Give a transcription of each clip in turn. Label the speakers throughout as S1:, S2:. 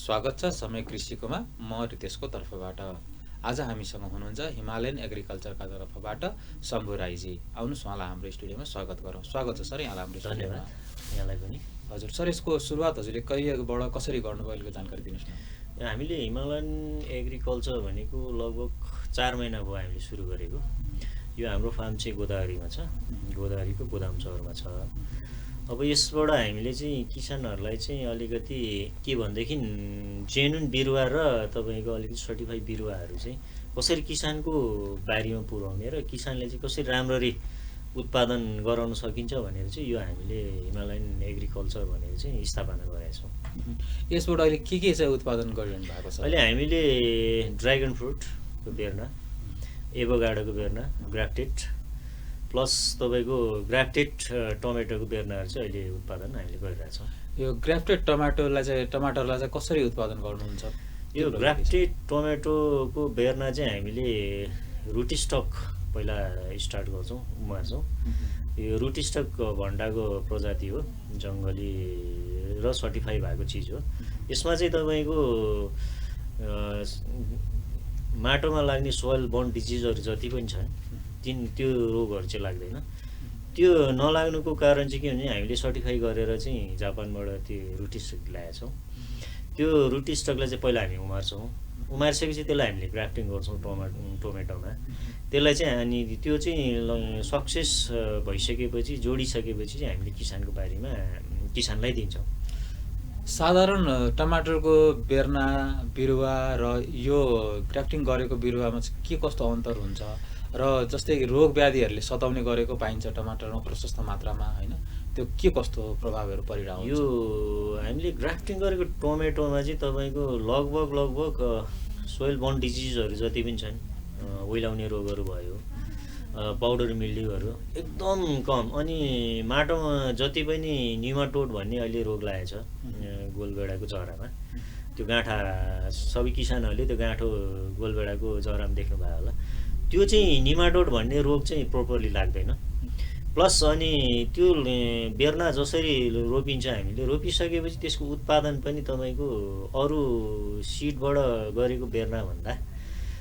S1: स्वागत छ समय कृषिकोमा। म रितेशको तर्फबाट। आज हामीसँग हुनुहुन्छ हिमालयन एग्रिकल्चरका तर्फबाट शम्भु राईजी। आउनुहोस् उहाँलाई हाम्रो स्टुडियोमा स्वागत गरौँ। स्वागत छ सर यहाँलाई हाम्रो स्टुडियोमा।
S2: धन्यवाद यहाँलाई पनि।
S1: हजुर सर, यसको सुरुवात हजुरले कहिलेबाट कसरी गर्नुभयो अलिकति जानकारी दिनुहोस् न।
S2: हामीले हिमालयन एग्रिकल्चर भनेको लगभग 4 महिना भयो हामीले सुरु गरेको। यो हाम्रो फार्म चाहिँ गोदावरीमा छ, गोदावरीको गोदाम चौरमा छ। अब यसबाट हामीले चाहिँ किसानहरूलाई चाहिँ अलिकति के भनेदेखि जेन्युन बिरुवा र तपाईँको अलिकति सर्टिफाइड बिरुवाहरू चाहिँ कसरी किसानको बारीमा पुर्याउने र किसानले चाहिँ कसरी राम्ररी उत्पादन गराउन सकिन्छ भनेर चाहिँ यो हामीले हिमालयन एग्रिकल्चर भनेर चाहिँ स्थापना गरेका छौँ।
S1: यसबाट अहिले के चाहिँ उत्पादन गरिरहनु भएको छ?
S2: अहिले हामीले ड्र्यागन फ्रुटको बेर्ना, एभोकाडोको बेर्ना, ग्राफ्टेड प्लस तपाईँको ग्राफ्टेड टमेटोको बेर्नाहरू चाहिँ अहिले उत्पादन हामीले गरिरहेछौँ।
S1: यो ग्राफ्टेड टमाटरलाई चाहिँ कसरी उत्पादन गर्नुहुन्छ?
S2: यो ग्राफ्टेड टमेटोको बेर्ना चाहिँ हामीले रुटी स्टक पहिला स्टार्ट गर्छौँ, उमार्छौँ। यो रुटी स्टक भण्डाको प्रजाति हो, जङ्गली र सर्टिफाई भएको चिज हो। यसमा चाहिँ तपाईँको माटोमा लाग्ने सोइल बोर्न डिजिजहरू जति पनि छन् त्यो रोगहरू चाहिँ लाग्दैन। त्यो नलाग्नुको कारण चाहिँ के भने हामीले सर्टिफाई गरेर चाहिँ जापानबाट त्यो रुटी स्टक ल्याएका छौँ। त्यो रुटी स्टकलाई चाहिँ पहिला हामी उमार्छौँ, उमारिसकेपछि त्यसलाई हामीले ग्राफ्टिङ गर्छौँ टोमेटोमा। त्यसलाई चाहिँ अनि त्यो चाहिँ सक्सेस भइसकेपछि जोडिसकेपछि चाहिँ हामीले किसानको बारीमा किसानलाई दिन्छौँ।
S1: साधारण टमाटरको बेर्ना बिरुवा र यो ग्राफ्टिङ गरेको बिरुवामा चाहिँ के कस्तो अन्तर हुन्छ र जस्तै रोग व्याधिहरूले सताउने गरेको पाइन्छ टमाटरमा प्रशस्त मात्रामा, होइन? त्यो के कस्तो प्रभावहरू परिरहेको हुन्छ?
S2: यो हामीले ग्राफ्टिङ गरेको टोमेटोमा चाहिँ तपाईँको लगभग सोइल बोर्न डिजिजहरू जति पनि छन्, ओइलाउने रोगहरू भयो, पाउडर मिल्ड्यूहरू एकदम कम। अनि माटोमा जति पनि निमाटोड भन्ने अहिले रोग लागेको छ गोलबेडाको जरामा, त्यो गाँठा सबै किसानहरूले त्यो गाँठो गोलबेडाको जरामा देख्नुभयो होला। त्यो चाहिँ निमाटोड भन्ने रोग चाहिँ प्रोपरली लाग्दैन। प्लस अनि त्यो बेर्ना जसरी रोपिन्छ हामीले रोपिसकेपछि त्यसको उत्पादन पनि तपाईँको अरू सिडबाट गरेको बेर्ना भन्दा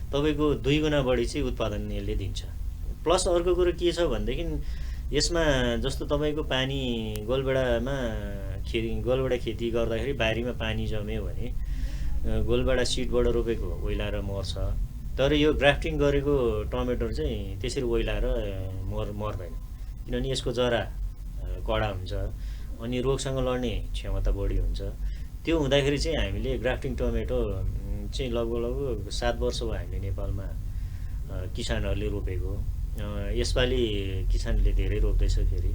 S2: तपाईँको 2 गुणा बढी चाहिँ उत्पादन यसले दिन्छ। प्लस अर्को कुरो के छ भनेदेखि यसमा जस्तो तपाईँको पानी गोलबेडा खेती गर्दाखेरि बारीमा पानी जम्यो भने गोलबेडा सिडबाट रोपेको ओइलाएर मर्छ। तर यो ग्राफ्टिङ गरेको टमेटो चाहिँ त्यसरी ओइलाएर मर्दैन, किनभने यसको जरा कडा हुन्छ अनि रोगसँग लड्ने क्षमता बढी हुन्छ। त्यो हुँदाखेरि चाहिँ हामीले ग्राफ्टिङ टमेटो चाहिँ लगभग 7 वर्ष भयो हामीले नेपालमा किसानहरूले रोपेको। यसपालि किसानले धेरै रोप्दैछ फेरि।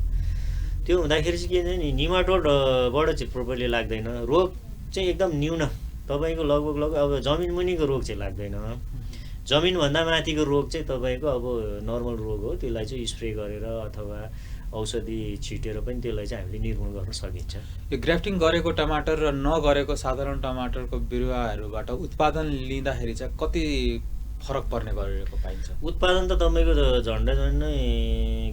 S2: त्यो हुँदाखेरि चाहिँ के भने निमाटोडबाट चाहिँ प्रोपरली लाग्दैन, रोग चाहिँ एकदम न्यून। तपाईँको लगभग अब जमिन मुनिको रोग चाहिँ लाग्दैन, जमिनभन्दा माथिको रोग चाहिँ तपाईँको अब नर्मल रोग हो। त्यसलाई चाहिँ स्प्रे गरेर अथवा औषधि छिटेर पनि त्यसलाई चाहिँ हामीले निर्मूल गर्न सकिन्छ।
S1: यो ग्राफ्टिङ गरेको टमाटर र नगरेको साधारण टमाटरको बिरुवाहरूबाट उत्पादन लिँदाखेरि चाहिँ कति फरक पर्ने गरेको पाइन्छ?
S2: उत्पादन त तपाईँको झन्डै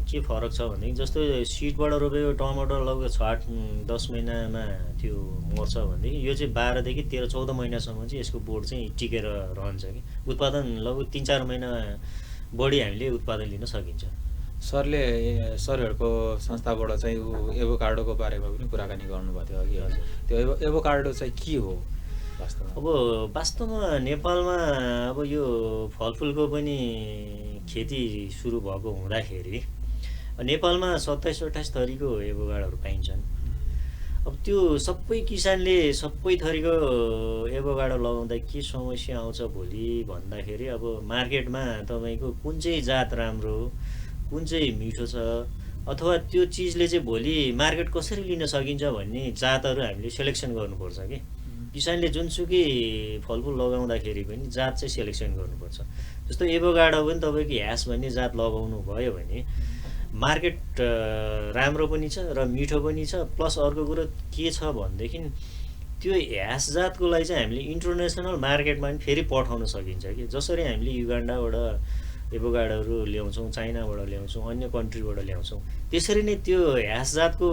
S2: के फरक छ भनेदेखि जस्तो सिडबाट रोपेको टमाटर लगभग 8-10 महिनामा त्यो मर्छ भनेदेखि यो चाहिँ 12 देखि 13-14 महिनासम्म चाहिँ यसको बोट चाहिँ टिकेर रहन्छ कि उत्पादन लगभग 3-4 महिना बढी हामीले उत्पादन लिन सकिन्छ।
S1: सरहरूको संस्थाबाट चाहिँ एभोकाडोको बारेमा पनि कुराकानी गर्नुभएको थियो अघि। हजुर, त्यो एभोकाडो चाहिँ के हो वास्तवमा?
S2: अब वास्तवमा नेपालमा अब यो फलफुलको पनि खेती सुरु भएको हुँदाखेरि नेपालमा 27-28 थरीको एभोकाडोहरू पाइन्छन्। अब त्यो सबै किसानले सबै थरीको एभोकाडो लगाउँदा के समस्या आउँछ भोलि भन्दाखेरि अब मार्केटमा तपाईँको कुन चाहिँ जात राम्रो हो, कुन चाहिँ मिठो छ, अथवा त्यो चिजले चाहिँ भोलि मार्केट कसरी लिन सकिन्छ भन्ने जातहरू हामीले सेलेक्सन गर्नुपर्छ कि किसानले जुनसुकै फलफुल लगाउँदाखेरि पनि जात चाहिँ सेलेक्सन गर्नुपर्छ। जस्तो एभोकाडो पनि तपाईँको ह्यास भन्ने जात लगाउनु भयो भने मार्केट राम्रो पनि छ र मिठो पनि छ। प्लस अर्को कुरो के छ भनेदेखि त्यो ह्यास जातको लागि चाहिँ हामीले इन्टरनेसनल मार्केटमा पनि फेरि पठाउन सकिन्छ कि जसरी हामीले युगान्डाबाट एभोकाडोहरू ल्याउँछौँ, चाइनाबाट ल्याउँछौँ, अन्य कन्ट्रीबाट ल्याउँछौँ, त्यसरी नै त्यो ह्यास जातको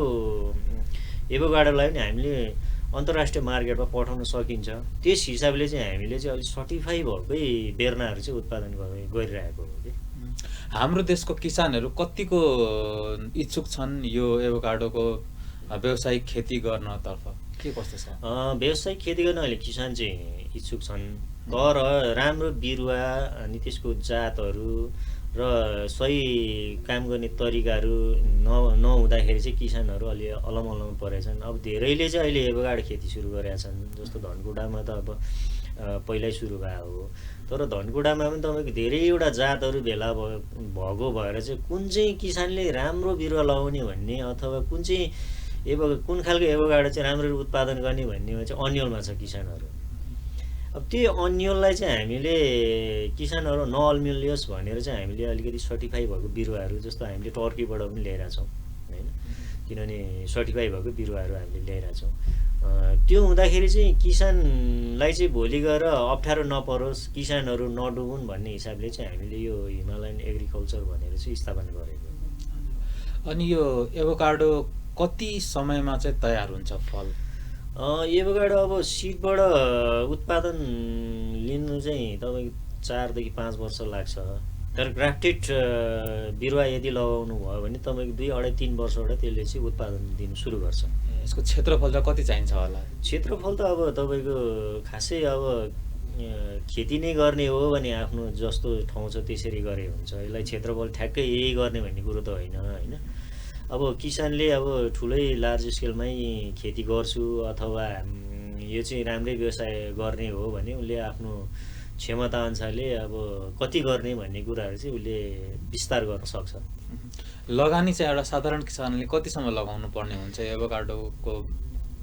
S2: एभोकाडोलाई पनि हामीले अन्तर्राष्ट्रिय मार्केटमा पठाउन सकिन्छ। त्यस हिसाबले चाहिँ हामीले चाहिँ अलिक सर्टिफाई भएकै बेर्नाहरू चाहिँ उत्पादन गरिरहेको हो कि।
S1: हाम्रो देशको किसानहरू कतिको इच्छुक छन् यो एभोकाडोको व्यावसायिक खेती गर्नतर्फ, के कस्तो छ?
S2: व्यावसायिक खेती गर्न अहिले किसान चाहिँ इच्छुक छन्, तर राम्रो बिरुवा अनि त्यसको जातहरू र सही काम गर्ने तरिकाहरू नहुँदाखेरि चाहिँ किसानहरू अलि अलमलमा परेछन्। अब धेरैले चाहिँ अहिले एभोकाडो खेती सुरु गरेका छन्, जस्तो धनकुटामा त अब पहिल्यै सुरु भएको हो। तर धनकुटामा पनि तपाईँको धेरैवटा जातहरू भेला भएको भएर चाहिँ कुन चाहिँ किसानले राम्रो बिरुवा लगाउने भन्ने अथवा कुन खालको एभोकाडो चाहिँ राम्ररी उत्पादन गर्ने भन्नेमा चाहिँ अन्यलमा छ किसानहरू। अब त्यो अन्यललाई चाहिँ हामीले किसानहरू नअल्मिलियोस् भनेर चाहिँ हामीले अलिकति सर्टिफाई भएको बिरुवाहरू, जस्तो हामीले टर्कीबाट पनि ल्याइरहेको छौँ होइन, किनभने सर्टिफाई भएको बिरुवाहरू हामीले ल्याइरहेको छौँ। त्यो हुँदाखेरि चाहिँ किसानलाई चाहिँ भोलि गएर अप्ठ्यारो नपरोस्, किसानहरू नडुबुन् भन्ने हिसाबले चाहिँ हामीले यो हिमालयन एग्रिकल्चर भनेर चाहिँ स्थापना गरेको।
S1: अनि यो एभोकाडो कति समयमा चाहिँ तयार हुन्छ फल?
S2: एभोकाडो अब सिडबाट उत्पादन लिनु चाहिँ तपाईँको 4 देखि 5 वर्ष लाग्छ। तर ग्राफ्टेड बिरुवा यदि लगाउनु भयो भने तपाईँको 2, 2.5, 3 वर्षबाट त्यसले चाहिँ उत्पादन दिनु सुरु गर्छ।
S1: यसको क्षेत्रफल चाहिँ कति चाहिन्छ होला?
S2: क्षेत्रफल त अब तपाईँको खासै अब खेती नै गर्ने हो भने आफ्नो जस्तो ठाउँ छ त्यसरी गरे हुन्छ। यसलाई क्षेत्रफल ठ्याक्कै यही गर्ने भन्ने कुरो त होइन होइन। अब किसानले अब ठुलै लार्ज स्केलमै खेती गर्छु अथवा यो चाहिँ राम्रै व्यवसाय गर्ने हो भने उसले आफ्नो क्षमता अनुसारले अब कति गर्ने भन्ने कुराहरू चाहिँ उसले विस्तार गर्न सक्छ।
S1: लगानी चाहिँ एउटा साधारण किसानले कतिसम्म लगाउनु पर्ने हुन्छ एभोकाडोको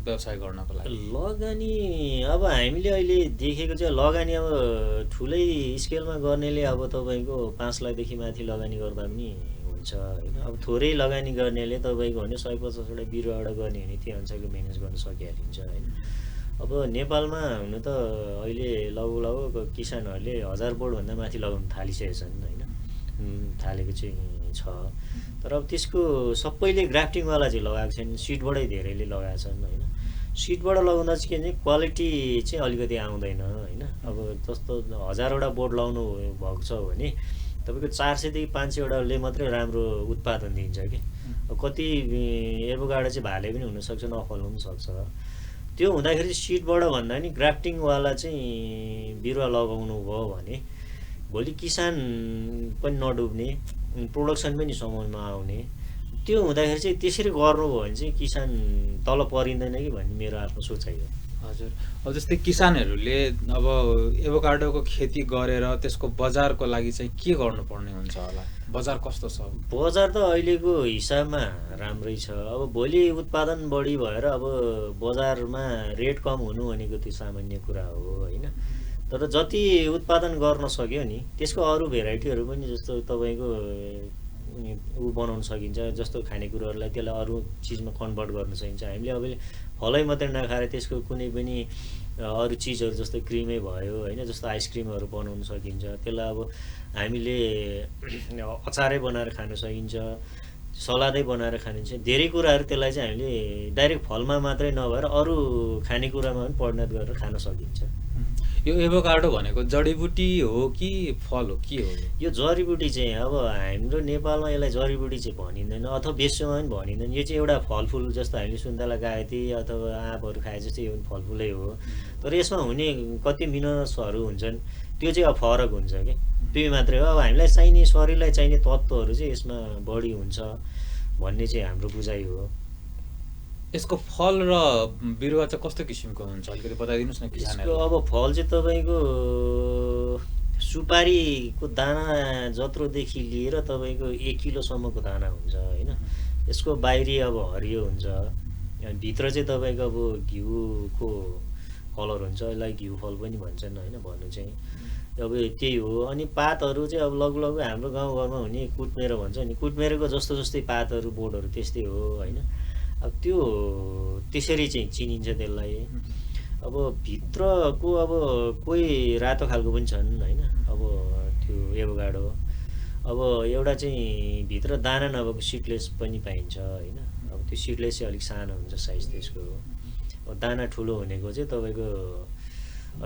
S1: व्यवसाय गर्नको लागि? लगानी
S2: अब हामीले अहिले देखेको चाहिँ लगानी अब ठुलै स्केलमा गर्नेले अब तपाईँको 5 लाखदेखि माथि लगानी गर्दा पनि हुन्छ होइन। अब थोरै लगानी गर्नेले तपाईँको भने 150वटा बिरुवाबाट गर्ने भने त्यो अनुसारले म्यानेज गर्न सकिहालिन्छ होइन। अब नेपालमा हुनु त अहिले लगभग किसानहरूले 1000 बोटभन्दा माथि लगाउन थालिसकेका छन् होइन, थालेको चाहिँ छ। तर अब त्यसको सबैले ग्राफ्टिङवाला चाहिँ लगाएको छैन, सिडबाटै धेरैले लगाएका छन् होइन। सिडबाट लगाउँदा चाहिँ के भने क्वालिटी चाहिँ अलिकति आउँदैन होइन। अब जस्तो 1000वटा बोट लगाउनु भएको छ भने तपाईँको 400 देखि 500वटाले मात्रै राम्रो उत्पादन दिन्छ कि। कति एभोकाडो चाहिँ भाले पनि हुनसक्छ, नफल्नु पनि सक्छ। त्यो हुँदाखेरि सिडबाट भन्दा नि ग्राफ्टिङवाला चाहिँ बिरुवा लगाउनु भयो भने भोलि किसान पनि नडुब्ने, प्रोडक्सन पनि समयमा आउने। त्यो हुँदाखेरि चाहिँ त्यसरी गर्नुभयो भने चाहिँ किसान तल परिँदैन कि भन्ने मेरो आफ्नो सोचाइ हो।
S1: हजुर, अब जस्तै किसानहरूले अब एभोकाडोको खेती गरेर त्यसको बजारको लागि चाहिँ के गर्नुपर्ने हुन्छ होला? बजार कस्तो छ?
S2: बजार त अहिलेको हिसाबमा राम्रै छ। अब भोलि उत्पादन बढी भएर अब बजारमा रेट कम हुनु भनेको त्यो सामान्य कुरा हो होइन। तर जति उत्पादन गर्न सक्यो नि त्यसको अरू भेराइटीहरू पनि जस्तो तपाईँको बनाउन सकिन्छ, जस्तो खानेकुराहरूलाई त्यसलाई अरू चिजमा कन्भर्ट गर्न सकिन्छ। हामीले अब फलै मात्रै नखाएर त्यसको कुनै पनि अरू चिजहरू जस्तो क्रिमै भयो होइन, जस्तो आइसक्रिमहरू बनाउन सकिन्छ। त्यसलाई अब हामीले अचारै बनाएर खान सकिन्छ, सलादै बनाएर खानिन्छ। धेरै कुराहरू त्यसलाई चाहिँ हामीले डाइरेक्ट फलमा मात्रै नभएर अरू खानेकुरामा पनि परिणत गरेर खान सकिन्छ।
S1: यो एभोकाडो भनेको जडीबुटी हो कि फल हो, के हो?
S2: यो जडीबुटी चाहिँ अब हाम्रो नेपालमा यसलाई जडीबुटी चाहिँ भनिँदैन अथवा बेसोमा पनि भनिँदैन। यो चाहिँ एउटा फलफुल जस्तो हामीले सुन्तला खाएथी अथवा आँपहरू खाए जस्तै यो पनि फलफुलै हो। तर यसमा हुने कति मिनरल्सहरू हुन्छन् त्यो चाहिँ अब फरक हुन्छ कि, त्यो मात्रै हो। अब हामीलाई चाहिने शरीरलाई चाहिने तत्त्वहरू चाहिँ यसमा बढी हुन्छ भन्ने चाहिँ हाम्रो बुझाइ हो।
S1: यसको फल र बिरुवा चाहिँ कस्तो किसिमको हुन्छ अलिकति बताइदिनुहोस् न किसानहरु?
S2: यसको अब फल चाहिँ तपाईँको सुपारीको दाना जत्रोदेखि लिएर तपाईँको 1 किलोसम्मको दाना हुन्छ होइन। यसको बाहिरी अब हरियो हुन्छ, भित्र चाहिँ तपाईँको अब घिउको कलर हुन्छ, यसलाई घिउ फल पनि भन्छन् होइन भन्नु चाहिँ। अब त्यही हो। अनि पातहरू चाहिँ अब लगभग हाम्रो गाउँघरमा हुने कुटमेरो भन्छ नि, कुटमेरोको जस्तो जस्तै पातहरू बोटहरू त्यस्तै हो होइन। अब त्यो त्यसरी चाहिँ चिनिन्छ त्यसलाई। अब भित्रको अब कोही रातो खालको पनि छन् होइन। अब त्यो एभोकाडो अब एउटा चाहिँ भित्र दाना नभएको सिडलेस पनि पाइन्छ होइन। अब त्यो सिडलेस चाहिँ अलिक सानो हुन्छ साइज त्यसको। दाना ठुलो हुनेको चाहिँ तपाईँको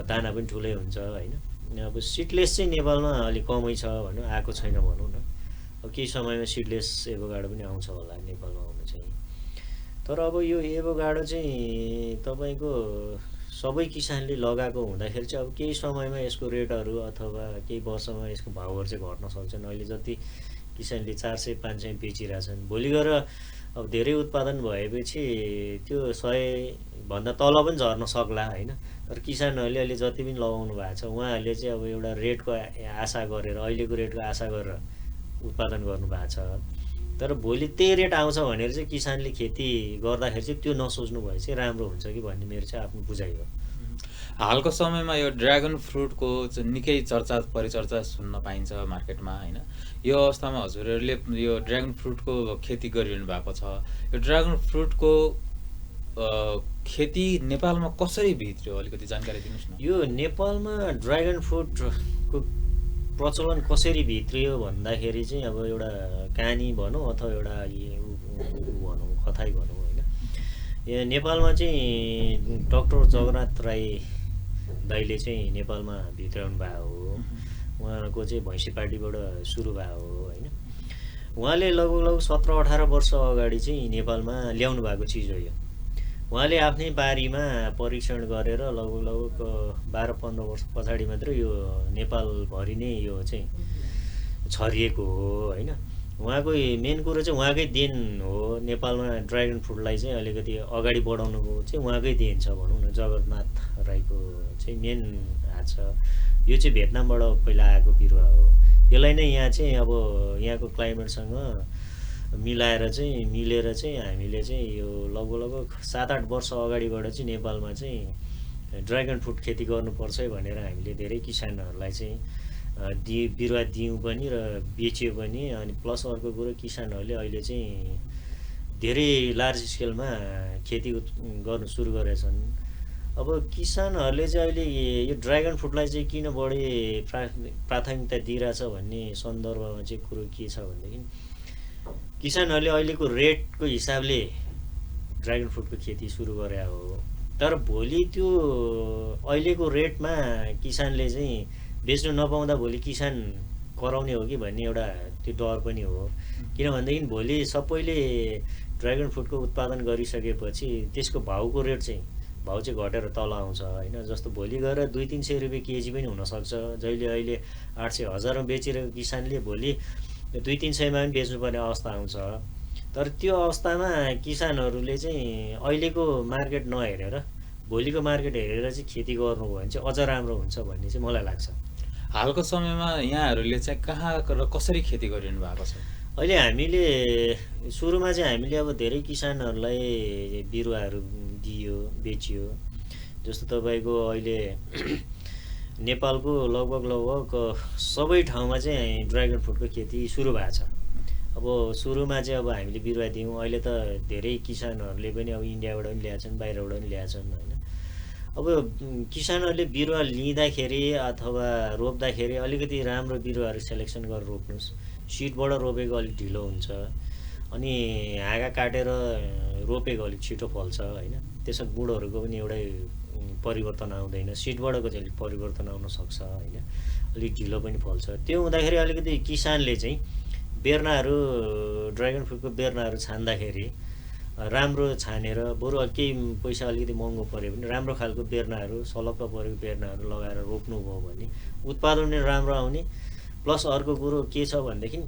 S2: दाना पनि ठुलै हुन्छ होइन। अब सिडलेस चाहिँ नेपालमा अलिक कमै छ भनौँ, आएको छैन भनौँ न। अब केही समयमा सिडलेस एभोकाडो पनि आउँछ होला नेपालमा आउनु चाहिँ। तर अब यो एभोकाडो चाहिँ तपाईँको सबै किसानले लगाएको हुँदाखेरि चाहिँ अब केही समयमा यसको रेटहरू अथवा केही वर्षमा यसको भाउहरू चाहिँ घट्न सक्छन्। अहिले जति किसानले 400-500 बेचिरहेछन्, भोलि गएर अब धेरै उत्पादन भएपछि त्यो 100 भन्दा तल पनि झर्न सक्ला होइन। तर किसानहरूले अहिले जति पनि लगाउनु भएको छ उहाँहरूले चाहिँ अब एउटा रेटको आशा गरेर, अहिलेको रेटको आशा गरेर उत्पादन गर्नु भएको छ। तर भोलि त्यही रेट आउँछ भनेर चाहिँ किसानले खेती गर्दाखेरि चाहिँ त्यो नसोच्नु भए चाहिँ राम्रो हुन्छ कि भन्ने मेरो चाहिँ आफ्नो बुझाइ हो।
S1: हालको समयमा यो ड्र्यागन फ्रुटको चाहिँ निकै चर्चा परिचर्चा सुन्न पाइन्छ मार्केटमा होइन। यो अवस्थामा हजुरहरूले यो ड्र्यागन फ्रुटको खेती गरिरहनु भएको छ। यो ड्र्यागन फ्रुटको खेती नेपालमा कसरी भित्रियो अलिकति जानकारी दिनुहोस् न।
S2: यो नेपालमा ड्र्यागन फ्रुटको प्रचलन कसरी भित्रियो भन्दाखेरि चाहिँ अब एउटा कहानी भनौँ अथवा एउटा भनौँ कथाइ भनौँ होइन। यो नेपालमा चाहिँ डाक्टर जगन्नाथ राई दाइले चाहिँ नेपालमा भित्राउनु भएको हो। उहाँको चाहिँ भैँसी पार्टीबाट सुरु भएको हो होइन। उहाँले लगभग 17-18 वर्ष अगाडि चाहिँ नेपालमा ल्याउनु भएको चिज हो यो। उहाँले आफ्नै बारीमा परीक्षण गरेर लगभग 12-15 वर्ष पछाडि मात्रै यो नेपालभरि नै यो चाहिँ छरिएको हो होइन। उहाँको मेन कुरो चाहिँ उहाँकै देन हो। नेपालमा ड्र्यागन फ्रुटलाई चाहिँ अलिकति अगाडि बढाउनुको चाहिँ उहाँकै देन छ भनौँ न। जगन्नाथ राईको चाहिँ मेन हात छ। यो चाहिँ भियतनामबाट पहिला आएको बिरुवा हो। त्यसलाई नै यहाँ चाहिँ अब यहाँको क्लाइमेटसँग मिलाएर चाहिँ मिलेर चाहिँ हामीले चाहिँ यो लगभग 7-8 वर्ष अगाडिबाट चाहिँ नेपालमा चाहिँ ड्र्यागन फ्रुट खेती गर्नुपर्छ भनेर हामीले धेरै किसानहरूलाई चाहिँ बिरुवा दियौँ पनि र बेच्यो पनि। अनि प्लस अर्को कुरो किसानहरूले अहिले चाहिँ धेरै लार्ज स्केलमा खेती गर्नु सुरु गरेछन्। अब किसानहरूले चाहिँ अहिले यो ड्र्यागन फ्रुटलाई चाहिँ किन बढी प्राथमिकता दिइरहेछ भन्ने सन्दर्भमा चाहिँ कुरो के छ भनेदेखि किसानहरूले अहिलेको रेटको हिसाबले ड्र्यागन फ्रुटको खेती सुरु गरे हो। तर भोलि त्यो अहिलेको रेटमा किसानले चाहिँ बेच्नु नपाउँदा भोलि किसान कराउने हो कि भन्ने एउटा त्यो डर पनि हो। किनभनेदेखि भोलि सबैले ड्र्यागन फ्रुटको उत्पादन गरिसकेपछि त्यसको भाउको रेट चाहिँ घटेर तल आउँछ होइन। जस्तो भोलि गएर 200-300 रुपियाँ केजी पनि हुनसक्छ। जहिले अहिले 800-1000मा बेचिरहेको किसानले भोलि 200-300मा पनि बेच्नुपर्ने अवस्था आउँछ। तर त्यो अवस्थामा किसानहरूले चाहिँ अहिलेको मार्केट नहेरेर भोलिको मार्केट हेरेर चाहिँ खेती गर्नुभयो भने चाहिँ अझ राम्रो हुन्छ भन्ने चाहिँ मलाई लाग्छ।
S1: हालको समयमा यहाँहरूले चाहिँ कहाँ र कसरी खेती गरिरहनु भएको छ?
S2: अहिले हामीले सुरुमा चाहिँ हामीले अब धेरै किसानहरूलाई बिरुवाहरू दियो बेचियो। जस्तो तपाईँको अहिले नेपालको लगभग सबै ठाउँमा चाहिँ ड्र्यागन फ्रुटको खेती सुरु भएको छ। अब सुरुमा चाहिँ अब हामीले बिरुवा दियौँ। अहिले त धेरै किसानहरूले पनि अब इन्डियाबाट पनि ल्याएछन्, बाहिरबाट पनि ल्याएछन् होइन। अब किसानहरूले बिरुवा लिँदाखेरि अथवा रोप्दाखेरि अलिकति राम्रो बिरुवाहरू सेलेक्सन गरेर रोप्नुहोस्। सिडबाट रोपेको अलिक ढिलो हुन्छ अनि हाँगा काटेर रोपेको अलिक छिटो फल्छ होइन। त्यसमा गुणहरूको पनि एउटै परिवर्तन आउँदैन। सिडबाटको चाहिँ अलिक परिवर्तन आउन सक्छ होइन। अलिक ढिलो पनि फल्छ। त्यो हुँदाखेरि अलिकति किसानले चाहिँ बेर्नाहरू ड्र्यागन फ्रुटको बेर्नाहरू छान्दाखेरि राम्रो छानेर बरु केही पैसा अलिकति महँगो पऱ्यो भने राम्रो खालको बेर्नाहरू सलक्क परेको बेर्नाहरू लगाएर रोप्नुभयो भने उत्पादन पनि राम्रो आउने। प्लस अर्को कुरो के छ भनेदेखि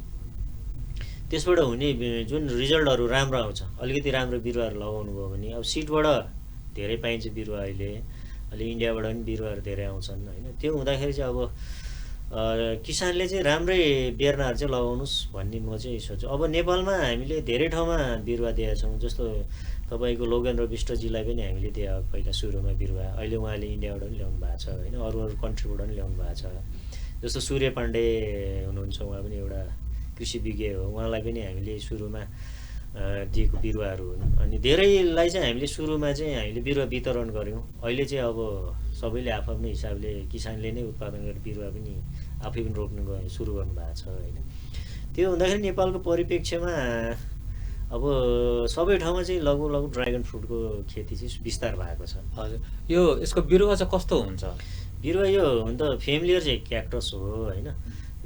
S2: त्यसबाट हुने जुन रिजल्टहरू राम्रो आउँछ। अलिकति राम्रो बिरुवाहरू लगाउनु भयो भने अब सिडबाट धेरै पाइन्छ बिरुवा। अहिले इन्डियाबाट पनि बिरुवाहरू धेरै आउँछन् होइन। त्यो हुँदाखेरि चाहिँ अब किसानले चाहिँ राम्रै बेर्नाहरू चाहिँ लगाउनुहोस् भन्ने म चाहिँ सोच्छु। अब नेपालमा हामीले धेरै ठाउँमा बिरुवा दिएका छौँ। जस्तो तपाईँको लोगेन्द्र विष्टजीलाई पनि हामीले दिए पहिला सुरुमा बिरुवा। अहिले उहाँले इन्डियाबाट पनि ल्याउनु भएको छ होइन। अरू कन्ट्रीबाट पनि ल्याउनु भएको छ। जस्तो सूर्य पाण्डे हुनुहुन्छ, उहाँ पनि एउटा कृषि विज्ञ हो। उहाँलाई पनि हामीले सुरुमा दिएको बिरुवाहरू हुन्। अनि धेरैलाई चाहिँ हामीले सुरुमा चाहिँ हामीले बिरुवा वितरण गऱ्यौँ। अहिले चाहिँ अब सबैले आफ्नो हिसाबले किसानले नै उत्पादन गरेर बिरुवा पनि आफै पनि रोप्नु सुरु गर्नु भएको छ होइन। त्यो हुँदाखेरि नेपालको परिप्रेक्ष्यमा अब सबै ठाउँमा चाहिँ लगभग ड्रागन फ्रुटको खेती चाहिँ विस्तार भएको छ।
S1: हजुर, यो यसको बिरुवा चाहिँ कस्तो हुन्छ?
S2: बिरुवा यो हुन त फेमिलियर चाहिँ क्याक्टस हो होइन,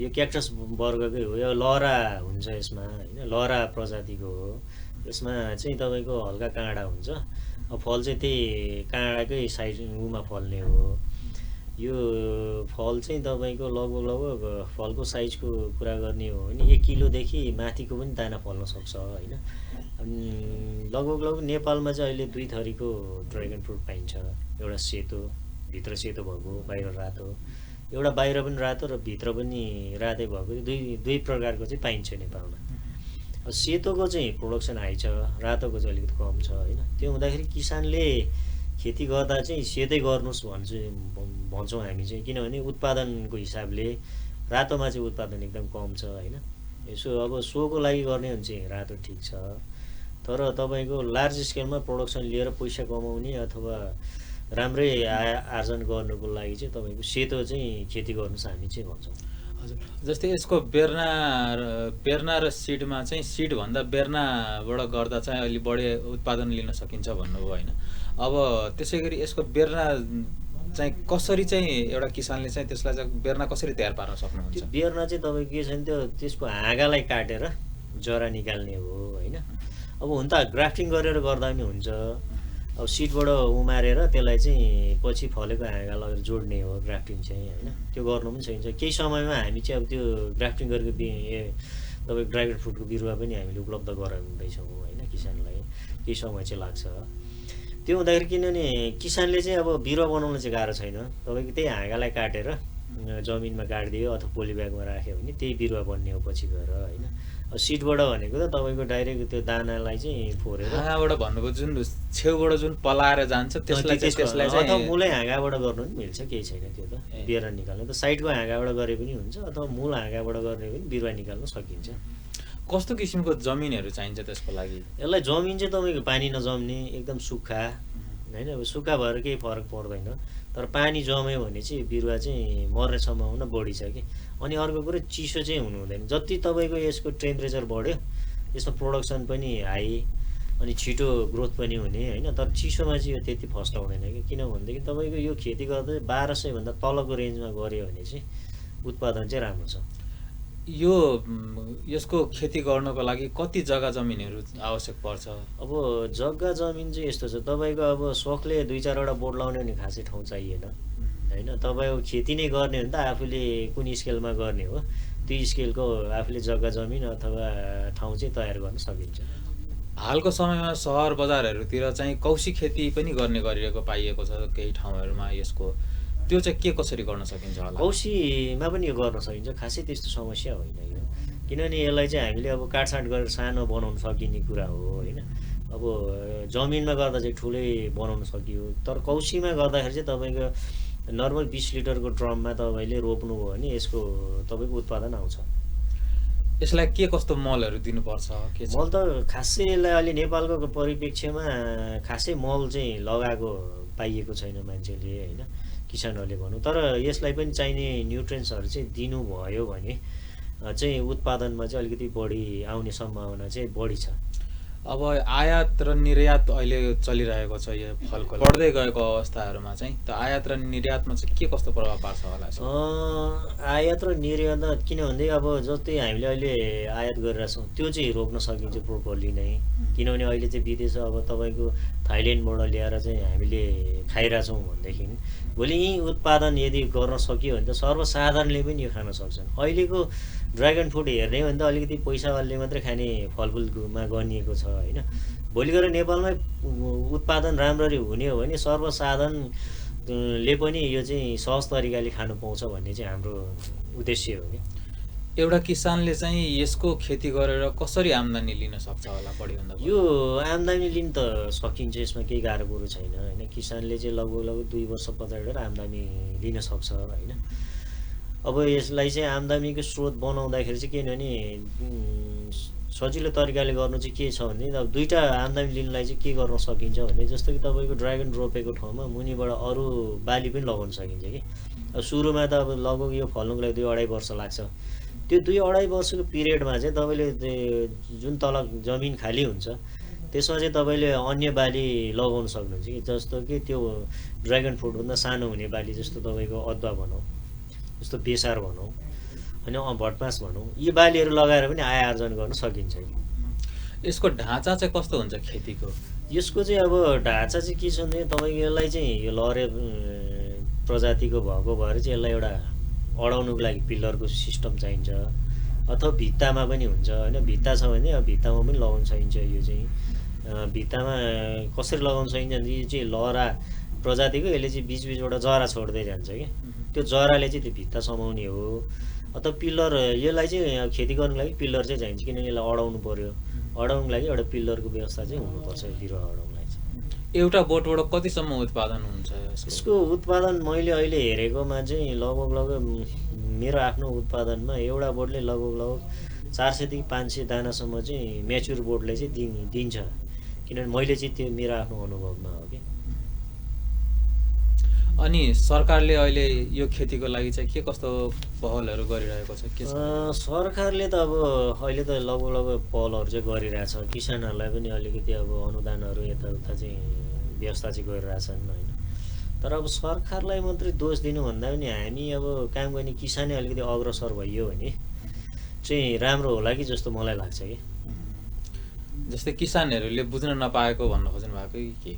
S2: यो क्याक्टस वर्गकै हो। यो लहरा हुन्छ यसमा होइन, लहरा प्रजातिको हो। यसमा चाहिँ तपाईँको हल्का काँडा हुन्छ, अब फल चाहिँ त्यही काँडाकै साइड उमा फल्ने हो। यो फल चाहिँ तपाईँको लगभग फलको साइजको कुरा गर्ने हो भने 1 किलोदेखि माथिको पनि दाना फल्न सक्छ होइन। लगभग नेपालमा चाहिँ अहिले 2 थरीको ड्रागन फ्रुट पाइन्छ। एउटा सेतो, भित्र सेतो भएको, बाहिर रातो। एउटा बाहिर पनि रातो र भित्र पनि रातै भएको, दुई प्रकारको चाहिँ पाइन्छ नेपालमा। सेतोको चाहिँ प्रोडक्सन हाई छ, रातोको चाहिँ अलिकति कम छ होइन। त्यो हुँदाखेरि किसानले खेती गर्दा चाहिँ सेतै गर्नुहोस् भन्छौँ हामी चाहिँ, किनभने उत्पादनको हिसाबले रातोमा चाहिँ उत्पादन एकदम कम छ होइन। यसो अब सोको लागि गर्ने हो भने चाहिँ रातो ठिक छ, तर तपाईँको लार्ज स्केलमा प्रोडक्सन लिएर पैसा कमाउने अथवा राम्रै आर्जन गर्नुको लागि चाहिँ तपाईँको सेतो चाहिँ खेती गर्नुहोस् हामी चाहिँ भन्छौँ।
S1: हजुर, जस्तै यसको बेर्ना र सिडमा चाहिँ सिडभन्दा बेर्नाबाट गर्दा चाहिँ अलि बढी उत्पादन लिन सकिन्छ भन्नुभयो होइन। अब त्यसै गरी यसको बेर्ना चाहिँ कसरी चाहिँ एउटा किसानले चाहिँ त्यसलाई चाहिँ बेर्ना कसरी तयार पार्न सक्नुहुन्छ?
S2: त्यो बेर्ना चाहिँ तपाईँको के छ भने त्यसको हाँगालाई काटेर जरा निकाल्ने हो होइन। अब हुन त ग्राफ्टिङ गरेर गर्दा पनि हुन्छ। अब सिडबाट उमारेर त्यसलाई चाहिँ पछि फलेको हाँगा लगेर जोड्ने हो ग्राफ्टिङ चाहिँ होइन। त्यो गर्नु पनि सकिन्छ। केही समयमा हामी चाहिँ अब त्यो ग्राफ्टिङ गरेको तपाईँको ड्रागन फ्रुटको बिरुवा पनि हामीले उपलब्ध गराउँदैछौँ होइन किसानलाई। केही समय चाहिँ लाग्छ। त्यो हुँदाखेरि किनभने किसानले चाहिँ अब बिरुवा बनाउन चाहिँ गाह्रो छैन। तपाईँको त्यही हाँगालाई काटेर जमिनमा काटिदियो अथवा पोली ब्यागमा राख्यो भने त्यही बिरुवा बन्ने हो पछि गएर होइन। अब सिडबाट भनेको त तपाईँको डाइरेक्ट त्यो दानालाई चाहिँ फोरेर
S1: हाँगाबाट भन्नुको जुन छेउबाट जुन पलाएर जान्छ त्यसलाई चाहिँ
S2: अथवा मूलै हाँगाबाट गर्नु पनि मिल्छ, केही छैन त्यो त। बिरुवा निकाल्नु त साइडको हाँगाबाट गरे पनि हुन्छ अथवा मूल हाँगाबाट गर्ने पनि बिरुवा निकाल्न सकिन्छ।
S1: कस्तो किसिमको जमिनहरू चाहिन्छ त्यसको लागि?
S2: यसलाई जमिन चाहिँ तपाईँको पानी नजम्ने एकदम सुक्खा होइन। अब सुक्खा भएर केही फरक पर्दैन, तर पानी जम्यो भने चाहिँ बिरुवा चाहिँ मर्ने सम्भावना बढी छ कि। अनि अर्को कुरो चिसो चाहिँ हुनु हुँदैन। जति तपाईँको यसको टेम्परेचर बढ्यो यसमा प्रोडक्सन पनि हाई अनि छिटो ग्रोथ पनि हुने होइन। तर चिसोमा चाहिँ यो त्यति फस्टाउँदैन कि, किनभनेदेखि तपाईँको यो खेती गर्दा 1200 भन्दा तलको रेन्जमा गऱ्यो भने चाहिँ उत्पादन चाहिँ राम्रो छ।
S1: यो यसको खेती गर्नको लागि कति जग्गा जमिनहरू आवश्यक पर्छ?
S2: अब जग्गा जमिन चाहिँ यस्तो छ, तपाईँको अब सोखले 2-4वटा बोट लाउने भने खासै ठाउँ चाहिएन होइन। तपाईँको खेती नै गर्ने हो भने त आफूले कुन स्केलमा गर्ने हो त्यो स्केलको आफूले जग्गा जमिन अथवा ठाउँ चाहिँ तयार गर्न सकिन्छ।
S1: हालको समयमा सहर बजारहरूतिर चाहिँ कौशी खेती पनि गर्ने गरिएको पाइएको छ केही ठाउँहरूमा। यसको त्यो चाहिँ के कसरी गर्न सकिन्छ होला?
S2: कौशीमा पनि यो गर्न सकिन्छ, खासै त्यस्तो समस्या होइन यो। किनभने यसलाई चाहिँ हामीले अब काटछाँट गरेर सानो बनाउन सकिने कुरा हो होइन। अब जमिनमा गर्दा चाहिँ ठुलै बनाउन सकियो, तर कौशीमा गर्दाखेरि चाहिँ तपाईँको नर्मल 20 लिटरको ड्रममा तपाईँले रोप्नुभयो भने यसको तपाईँको उत्पादन आउँछ।
S1: यसलाई के कस्तो मलहरू दिनुपर्छ? के
S2: मल त खासै यसलाई अहिले नेपालको परिप्रेक्ष्यमा खासै मल चाहिँ लगाएको पाइएको छैन मान्छेले होइन, किसानहरूले भनौँ। तर यसलाई पनि चाहिने न्युट्रिएन्ट्सहरू चाहिँ दिनुभयो भने चाहिँ उत्पादनमा चाहिँ अलिकति बढी आउने सम्भावना चाहिँ बढी छ।
S1: अब आयात र निर्यात अहिले चलिरहेको छ यो फलको बढ्दै गएको अवस्थाहरूमा चाहिँ त आयात र निर्यातमा चाहिँ के कस्तो प्रभाव पार्छ होला?
S2: आयात र निर्यात किनभने अब जस्तै हामीले अहिले आयात गरिरहेछौँ त्यो चाहिँ रोक्न सकिन्छ प्रोपरली नै। किनभने अहिले चाहिँ विदेश अब तपाईँको थाइल्यान्डबाट ल्याएर चाहिँ हामीले खाइरहेछौँ भनेदेखि भोलि यहीँ उत्पादन यदि गर्न सकियो भने त सर्वसाधारणले पनि यो खान सक्छन्। अहिलेको ड्रागन फ्रुट हेर्ने हो भने त अलिकति पैसावालले मात्रै खाने फलफुलमा गनिएको छ होइन। भोलि गएर नेपालमै उत्पादन राम्ररी हुने हो भने सर्वसाधारणले पनि यो चाहिँ सहज तरिकाले खानु पाउँछ भन्ने चाहिँ हाम्रो उद्देश्य हो नि।
S1: एउटा किसानले चाहिँ यसको खेती गरेर कसरी आम्दानी लिन सक्छ होला? बढीभन्दा
S2: यो आम्दानी लिन त सकिन्छ, यसमा केही गाह्रो कुरो छैन होइन। किसानले चाहिँ लगभग 2 वर्ष पछाडि आम्दानी लिन सक्छ होइन। अब यसलाई चाहिँ आम्दानीको स्रोत बनाउँदाखेरि चाहिँ किनभने सजिलो तरिकाले गर्नु चाहिँ के छ भने अब 2टा आम्दानी लिनलाई चाहिँ के गर्न सकिन्छ भने जस्तो कि तपाईँको ड्रागन रोपेको ठाउँमा मुनिबाट अरू बाली पनि लगाउन सकिन्छ कि। अब सुरुमा त अब लगभग यो फल्नुको लागि 2-2.5 वर्ष लाग्छ। त्यो 2-2.5 वर्षको पिरियडमा चाहिँ तपाईँले जुन तल जमिन खाली हुन्छ त्यसमा चाहिँ तपाईँले अन्य बाली लगाउन सक्नुहुन्छ कि जस्तो कि त्यो ड्र्यागन फ्रुटभन्दा सानो हुने बाली जस्तो तपाईँको अदुवा भनौँ, जस्तो बेसार भनौँ, होइन भटमास भनौँ, यी बालीहरू लगाएर पनि आय आर्जन गर्न सकिन्छ।
S1: यसको ढाँचा चाहिँ कस्तो हुन्छ खेतीको?
S2: यसको चाहिँ अब ढाँचा चाहिँ के छ भने तपाईँको यसलाई चाहिँ यो लहरे प्रजातिको भएको भएर चाहिँ यसलाई एउटा अडाउनुको लागि पिल्लरको सिस्टम चाहिन्छ, अथवा भित्तामा पनि हुन्छ होइन। भित्ता छ भने अब भित्तामा पनि लगाउन सकिन्छ। यो चाहिँ भित्तामा कसरी लगाउन सकिन्छ भने यो चाहिँ लहरा प्रजातिको, यसले चाहिँ बिचबिचबाट जरा छोड्दै जान्छ कि त्यो जराले चाहिँ त्यो भित्ता समाउने हो। अथवा पिल्लर, यसलाई चाहिँ खेती गर्नुको लागि पिल्लर चाहिँ चाहिन्छ, किनभने यसलाई अडाउनु पर्यो। अडाउनुको लागि एउटा पिल्लरको व्यवस्था चाहिँ हुनुपर्छ बिरुवा अडाउनलाई चाहिँ।
S1: एउटा बोटबाट कतिसम्म उत्पादन हुन्छ
S2: यसको? उत्पादन मैले अहिले हेरेकोमा चाहिँ लगभग मेरो आफ्नो उत्पादनमा एउटा बोटले लगभग 400 देखि 500 दानासम्म चाहिँ म्याच्युर बोटले चाहिँ दिन्छ, किनभने मैले चाहिँ त्यो मेरो आफ्नो अनुभवमा हो कि।
S1: अनि सरकारले अहिले यो खेतीको लागि चाहिँ के कस्तो पहलहरू गरिरहेको छ? के
S2: सरकारले त अब अहिले त लगभग पहलहरू चाहिँ गरिरहेछ। किसानहरूलाई पनि अलिकति अब अनुदानहरू यताउता चाहिँ व्यवस्था चाहिँ गरिरहेछन् होइन। तर अब सरकारलाई मात्रै दोष दिनुभन्दा पनि हामी अब काम गर्ने किसानै अलिकति अग्रसर भइयो भने चाहिँ राम्रो होला कि जस्तो मलाई लाग्छ कि।
S1: जस्तै किसानहरूले बुझ्न नपाएको भन्न खोज्नु भएको कि के?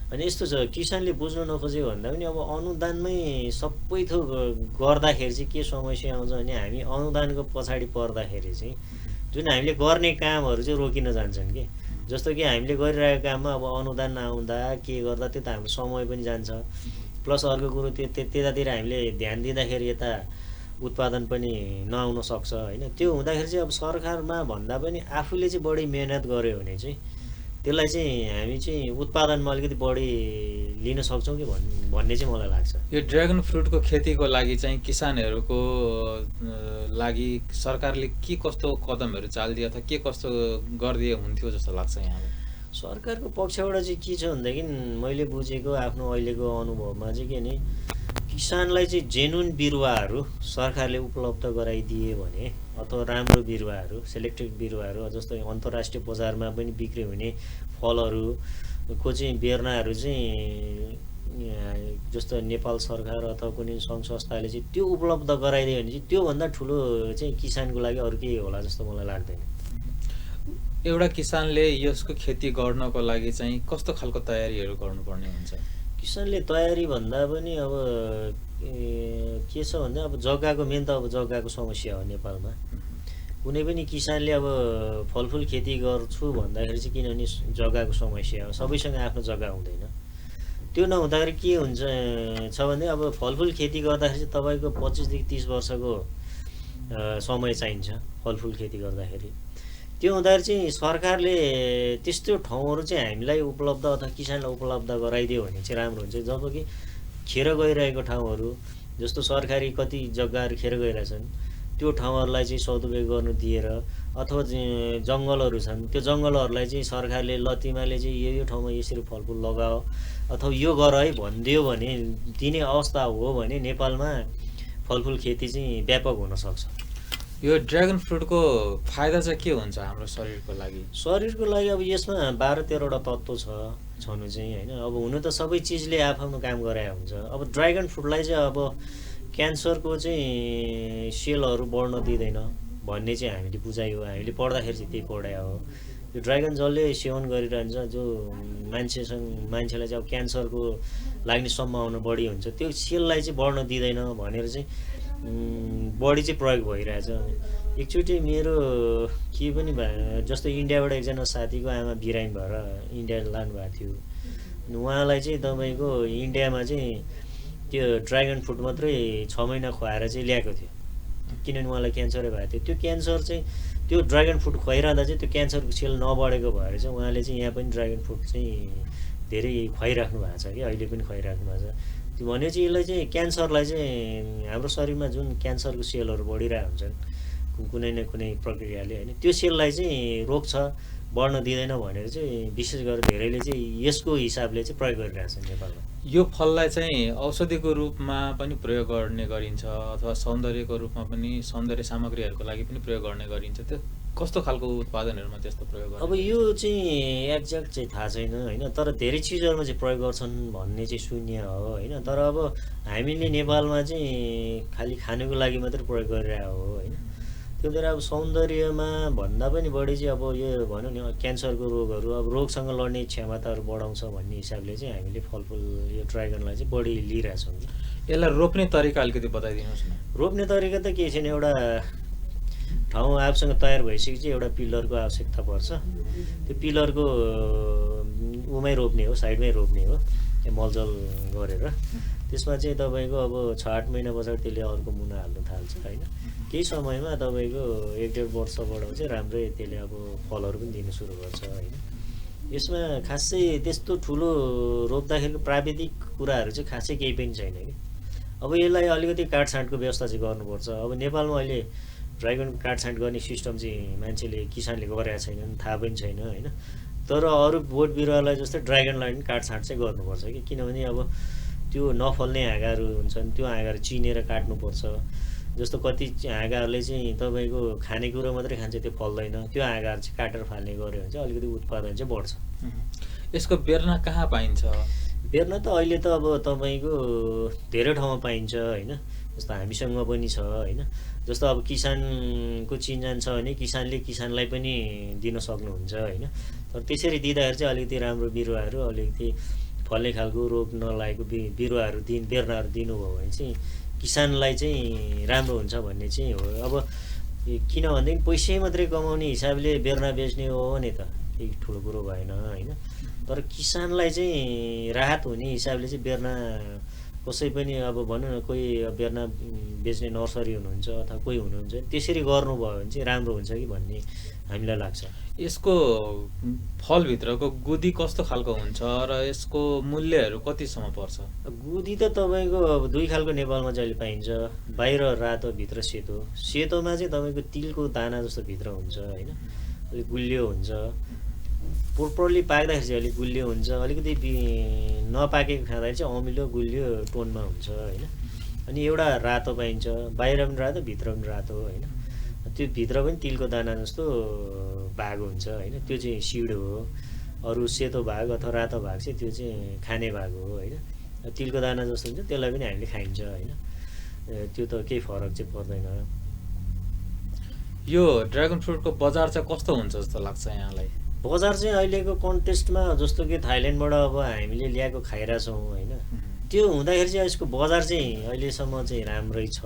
S2: अनि यस्तो छ, किसानले बुझ्नु नखोजेको भन्दा पनि अब अनुदानमै सबै थोक गर्दाखेरि चाहिँ के समस्या आउँछ भने हामी अनुदानको पछाडि पर्दाखेरि चाहिँ जुन हामीले गर्ने कामहरू चाहिँ रोकिन जान्छन् कि। जस्तो कि हामीले गरिरहेको काममा अब अनुदान नआउँदा के गर्दा त्यो त हाम्रो समय पनि जान्छ, प्लस अर्को कुरो त्यतातिर हामीले ध्यान दिँदाखेरि यता उत्पादन पनि नआउन सक्छ होइन। त्यो हुँदाखेरि चाहिँ अब सरकारमा भन्दा पनि आफूले चाहिँ बढी मेहनत गर्यो भने चाहिँ त्यसलाई चाहिँ हामी चाहिँ उत्पादनमा अलिकति बढी लिन सक्छौँ कि भन्ने चाहिँ मलाई लाग्छ।
S1: यो ड्र्यागन फ्रुटको खेतीको लागि चाहिँ किसानहरूको लागि सरकारले के कस्तो कदमहरू चालिदियो अथवा के कस्तो गरिदिए हुन्थ्यो जस्तो लाग्छ यहाँलाई?
S2: सरकारको पक्षबाट चाहिँ के छ भनेदेखि मैले बुझेको आफ्नो अहिलेको अनुभवमा चाहिँ के भने किसानलाई चाहिँ जेन्युन बिरुवाहरू सरकारले उपलब्ध गराइदिए भने अथवा राम्रो बिरुवाहरू, सेलेक्टेड बिरुवाहरू, जस्तो अन्तर्राष्ट्रिय बजारमा पनि बिक्री हुने फलहरूको चाहिँ बेर्नाहरू चाहिँ जस्तो नेपाल सरकार अथवा कुनै सङ्घ संस्थाले चाहिँ त्यो उपलब्ध गराइदियो भने चाहिँ त्योभन्दा ठुलो चाहिँ किसानको लागि अरू केही होला जस्तो मलाई लाग्दैन।
S1: एउटा किसानले यसको खेती गर्नको लागि चाहिँ कस्तो खालको तयारीहरू गर्नुपर्ने हुन्छ?
S2: किसानले तयारी भन्दा पनि अब के छ भन्दा अब जग्गाको मेन त अब जग्गाको समस्या हो नेपालमा। कुनै पनि किसानले अब फलफुल खेती गर्छु भन्दाखेरि चाहिँ किनभने जग्गाको समस्या हो, सबैसँग आफ्नो जग्गा हुँदैन। त्यो नहुँदाखेरि के हुन्छ छ भने अब फलफुल खेती गर्दाखेरि चाहिँ तपाईँको 25 देखि 30 वर्षको समय चाहिन्छ फलफुल खेती गर्दाखेरि। त्यो हुँदाखेरि चाहिँ सरकारले त्यस्तो ठाउँहरू चाहिँ हामीलाई उपलब्ध अथवा किसानलाई उपलब्ध गराइदियो भने चाहिँ राम्रो हुन्छ। जब कि खेर गइरहेको ठाउँहरू जस्तो सरकारी कति जग्गाहरू खेर गइरहेछन् त्यो ठाउँहरूलाई चाहिँ सदुपयोग गर्नु दिएर, अथवा जङ्गलहरू छन् त्यो जङ्गलहरूलाई चाहिँ सरकारले ल तिमीले चाहिँ यो ठाउँमा यसरी फलफुल लगाओ अथवा यो गर है भनिदियो भने दिने अवस्था हो भने नेपालमा फलफुल खेती चाहिँ व्यापक हुन सक्छ।
S1: यो ड्र्यागन फ्रुटको फाइदा चाहिँ के हुन्छ हाम्रो शरीरको लागि?
S2: शरीरको लागि अब यसमा 12-13वटा तत्त्व छनु चाहिँ होइन। अब हुनु त सबै चिजले आफ्नो काम गराए हुन्छ। अब ड्र्यागन फ्रुटलाई चाहिँ अब क्यान्सरको चाहिँ सेलहरू बढ्न दिँदैन भन्ने चाहिँ हामीले बुझाइ हो, हामीले पढ्दाखेरि चाहिँ त्यही पढाइ हो। यो ड्र्यागन जसले सेवन गरिरहन्छ जो मान्छेलाई चाहिँ अब क्यान्सरको लाग्ने सम्भावना बढी हुन्छ, त्यो सेललाई चाहिँ बढ्न दिँदैन भनेर चाहिँ बढी चाहिँ प्रयोग भइरहेछ। एकचोटि मेरो के पनि जस्तो इन्डियाबाट एकजना साथीको आमा बिरामी भएर इन्डिया लानुभएको थियो। उहाँलाई चाहिँ तपाईँको इन्डियामा चाहिँ त्यो ड्र्यागन फ्रुट मात्रै 6 महिना खुवाएर चाहिँ ल्याएको थियो, किनभने उहाँलाई क्यान्सरै भएको थियो। त्यो क्यान्सर चाहिँ त्यो ड्र्यागन फ्रुट खुवाइरहँदा चाहिँ त्यो क्यान्सरको सेल नबढेको भएर चाहिँ उहाँले चाहिँ यहाँ पनि ड्र्यागन फ्रुट चाहिँ धेरै खुवाइराख्नु भएको छ कि अहिले पनि खुवाइराख्नु भएको छ। त्यो भने चाहिँ यसलाई चाहिँ क्यान्सरलाई चाहिँ हाम्रो शरीरमा जुन क्यान्सरको सेलहरू बढिरहेको हुन्छन् कुनै न कुनै प्रक्रियाले होइन, त्यो सेललाई चाहिँ रोक्छ, बढ्न दिँदैन भनेर चाहिँ विशेष गरेर धेरैले चाहिँ यसको हिसाबले चाहिँ प्रयोग गरिरहेछन् नेपालमा।
S1: यो फललाई चाहिँ औषधिको रूपमा पनि प्रयोग गर्ने गरिन्छ अथवा सौन्दर्यको रूपमा पनि सौन्दर्य सामग्रीहरूको लागि पनि प्रयोग गर्ने गरिन्छ। त्यो कस्तो खालको उत्पादनहरूमा त्यस्तो प्रयोग
S2: अब
S1: गर्ने
S2: यो चाहिँ एक्ज्याक्ट चाहिँ थाहा छैन होइन, तर धेरै चिजहरूमा चाहिँ प्रयोग गर्छन् भन्ने चाहिँ शून्य हो होइन। तर अब हामीले नेपालमा चाहिँ खालि खानुको लागि मात्रै प्रयोग गरिरहेको हो होइन। त्यो भएर अब सौन्दर्यमा भन्दा पनि बढी चाहिँ अब यो भनौँ नि क्यान्सरको रोगहरू अब रोगसँग लड्ने क्षमताहरू बढाउँछ भन्ने हिसाबले चाहिँ हामीले फलफुल यो ड्रागनलाई चाहिँ बढी लिइरहेछौँ।
S1: यसलाई रोप्ने तरिका अलिकति बताइदिनुहोस् न।
S2: रोप्ने तरिका त केही छैन, एउटा ठाउँ आफूसँग तयार भइसकेपछि एउटा पिलरको आवश्यकता पर्छ। त्यो पिलरको उमै रोप्ने हो, साइडमै रोप्ने हो, त्यो मलजल गरेर। त्यसमा चाहिँ तपाईँको अब 6-8 महिना पछाडि त्यसले अर्को मुना हाल्नु थाल्छ होइन। केही समयमा तपाईँको 1-1.5 वर्षबाट चाहिँ राम्रै त्यसले अब फलहरू पनि दिनु सुरु गर्छ होइन। यसमा खासै त्यस्तो ठुलो रोप्दाखेरिको प्राविधिक कुराहरू चाहिँ खासै केही पनि छैन कि। अब यसलाई अलिकति काटछाँटको व्यवस्था चाहिँ गर्नुपर्छ। अब नेपालमा अहिले ड्रागनको काटछाँट गर्ने सिस्टम चाहिँ मान्छेले किसानले गरेका छैनन्, थाहा पनि छैन होइन। तर अरू बोट बिरुवालाई जस्तै ड्रागनलाई पनि काटछाँट चाहिँ गर्नुपर्छ कि, किनभने अब त्यो नफल्ने हाँगाहरू हुन्छन्, त्यो हाँगाहरू चिनेर काट्नुपर्छ। जस्तो कति हाँगाहरूले चाहिँ तपाईँको खानेकुरो मात्रै खान्छ, त्यो फल्दैन, त्यो हाँगाहरू चाहिँ काटेर फाल्ने गऱ्यो भने चाहिँ अलिकति उत्पादन चाहिँ बढ्छ।
S1: यसको बेर्ना कहाँ पाइन्छ?
S2: बेर्ना त अहिले त अब तपाईँको धेरै ठाउँमा पाइन्छ होइन। जस्तो हामीसँग पनि छ होइन। जस्तो अब किसानको चिनजान छ भने किसानले किसानलाई पनि दिन सक्नुहुन्छ होइन। तर त्यसरी दिँदाखेरि चाहिँ अलिकति राम्रो बिरुवाहरू, अलिकति फल्ने खालको रोग नलागेको बिरुवाहरू बेर्नाहरू दिनुभयो भने चाहिँ किसानलाई चाहिँ राम्रो हुन्छ भन्ने चाहिँ हो। अब किन भनेदेखि पैसै मात्रै कमाउने हिसाबले बेर्ना बेच्ने हो भने त केही ठुलो कुरो भएन होइन। तर किसानलाई चाहिँ राहत हुने हिसाबले चाहिँ बेर्ना कसै पनि अब भनौँ न कोही बेर्ना बेच्ने नर्सरी हुनुहुन्छ अथवा कोही हुनुहुन्छ, त्यसरी गर्नुभयो भने चाहिँ राम्रो हुन्छ कि भन्ने हामीलाई लाग्छ।
S1: यसको फलभित्रको गुदी कस्तो खालको हुन्छ र यसको मूल्यहरू कतिसम्म पर्छ?
S2: गुदी त तपाईँको अब दुई खालको नेपालमा चाहिँ अहिले पाइन्छ, बाहिर रातो भित्र सेतो। सेतोमा चाहिँ तपाईँको तिलको दाना जस्तो भित्र हुन्छ होइन, अलिक गुलियो हुन्छ। प्रोपरली पाक्दाखेरि चाहिँ अलिक गुलियो हुन्छ, अलिकति नपाकेको खाँदाखेरि चाहिँ अमिलो गुलियो टोनमा हुन्छ होइन। अनि एउटा रातो पाइन्छ, बाहिर पनि रातो भित्र पनि रातो होइन। त्यो भित्र पनि तिलको दाना जस्तो भाग हुन्छ होइन, त्यो चाहिँ सिड हो। अरू सेतो भाग अथवा रातो भाग चाहिँ त्यो चाहिँ खाने भाग हो होइन। तिलको दाना जस्तो हुन्छ त्यसलाई पनि हामीले खाइन्छ होइन। त्यो त केही फरक चाहिँ पर्दैन।
S1: यो ड्रागन फ्रुटको बजार चाहिँ कस्तो हुन्छ जस्तो लाग्छ यहाँलाई?
S2: बजार चाहिँ अहिलेको कन्टेस्टमा जस्तो कि थाइल्यान्डबाट अब हामीले ल्याएको खाइरहेछौँ होइन, त्यो हुँदाखेरि चाहिँ यसको बजार चाहिँ अहिलेसम्म चाहिँ राम्रै छ।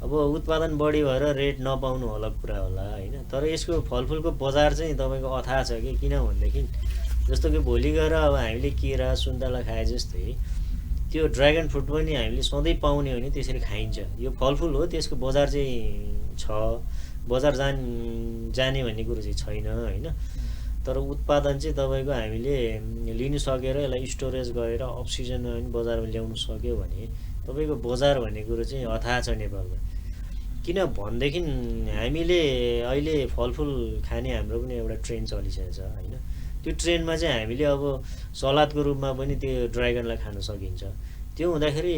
S2: अब उत्पादन बढी भएर रेट नपाउनु अलग कुरा होला होइन। तर यसको फलफुलको बजार चाहिँ तपाईँको अथाह छ कि, किन भनेदेखि जस्तो कि भोलि गएर अब हामीले केरा सुन्तला खाए जस्तै त्यो ड्रागन फ्रुट पनि हामीले सधैँ पाउने हो भने त्यसरी खाइन्छ। यो फलफुल हो, त्यसको बजार चाहिँ छ, बजार जाने भन्ने कुरो चाहिँ छैन होइन। तर उत्पादन चाहिँ तपाईँको हामीले लिनु सकेर यसलाई स्टोरेज गरेर अक्सिजनमा पनि बजारमा ल्याउनु सक्यो भने तपाईँको बजार भन्ने कुरो चाहिँ अथाह छ नेपालमा। किन भनेदेखि हामीले अहिले फलफुल खाने हाम्रो पनि एउटा ट्रेन्ड चलिसकेको छ होइन। त्यो ट्रेन्डमा चाहिँ हामीले अब सलादको रूपमा पनि त्यो ड्रागनलाई खान सकिन्छ। त्यो हुँदाखेरि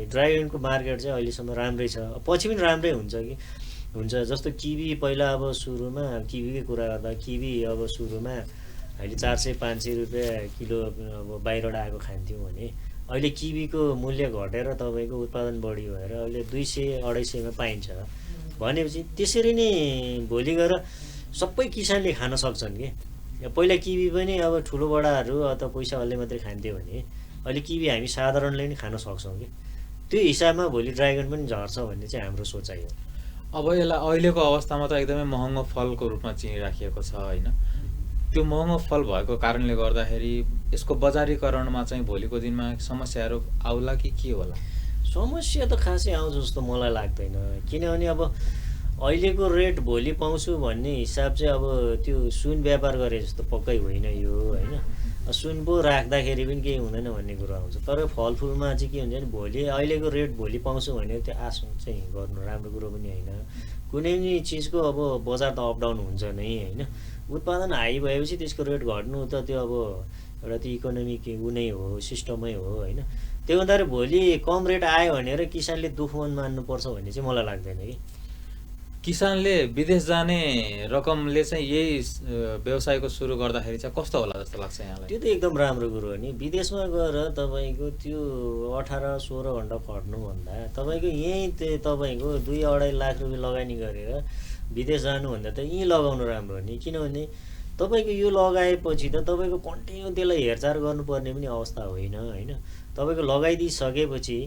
S2: ड्रागनको मार्केट चाहिँ अहिलेसम्म राम्रै छ, पछि पनि राम्रै हुन्छ कि हुन्छ। जस्तो किवी पहिला अब सुरुमा किवीकै कुरा गर्दा किवी अब सुरुमा अहिले 400-500 रुपियाँ किलो अब बाहिरबाट आएको खान्थ्यौँ भने अहिले किवीको मूल्य घटेर तपाईँको उत्पादन बढी भएर अहिले 200-250 पाइन्छ भनेपछि त्यसरी नै भोलि गएर सबै किसानले खान सक्छन् कि। पहिला किवी पनि अब ठुलो बडाहरू अथवा पैसावाले मात्रै खान्थ्यो भने अहिले किवी हामी साधारणले पनि खान सक्छौँ कि। त्यो हिसाबमा भोलि ड्रागन पनि झर्छ भन्ने चाहिँ हाम्रो सोचाइ हो।
S1: अब यसलाई अहिलेको अवस्थामा त एकदमै महँगो फलको रूपमा चिनिराखिएको छ होइन। त्यो महँगो फल भएको कारणले गर्दाखेरि यसको बजारीकरणमा चाहिँ भोलिको दिनमा समस्याहरू आउला कि के होला?
S2: समस्या त खासै आउँछ जस्तो मलाई लाग्दैन, किनभने अब अहिलेको रेट भोलि पाउँछु भन्ने हिसाब चाहिँ अब त्यो सुन व्यापार गरे जस्तो पक्कै होइन यो होइन। सुन पो राख्दाखेरि पनि केही हुँदैन भन्ने कुरो आउँछ। तर फलफुलमा चाहिँ के हुन्छ भने भोलि अहिलेको रेट भोलि पाउँछु भने त्यो आश चाहिँ गर्नु राम्रो कुरो पनि होइन। कुनै पनि चिजको अब बजार त अप डाउन हुन्छ नै होइन। उत्पादन हाई भएपछि त्यसको रेट घट्नु त त्यो अब एउटा त्यो इकोनोमिक ऊ नै हो, सिस्टमै हो होइन। त्यो हुँदाखेरि भोलि कम रेट आयो भनेर किसानले दुःख मन मान्नुपर्छ भन्ने चाहिँ मलाई लाग्दैन कि।
S1: किसानले विदेश जाने रकमले चाहिँ यही व्यवसायको सुरु गर्दाखेरि चाहिँ कस्तो होला जस्तो लाग्छ यहाँलाई?
S2: त्यो त एकदम राम्रो कुरो हो नि। विदेशमा गएर तपाईँको त्यो 18-16 घन्टा खट्नुभन्दा तपाईँको यहीँ तपाईँको 2-2.5 लाख रुपियाँ लगानी गरेर विदेश जानुभन्दा त यहीँ लगाउनु राम्रो हो नि। किनभने तपाईँको यो लगाएपछि त तपाईँको कन्टिन्यू त्यसलाई हेरचाह गर्नुपर्ने पनि अवस्था होइन होइन। तपाईँको लगाइदिइसकेपछि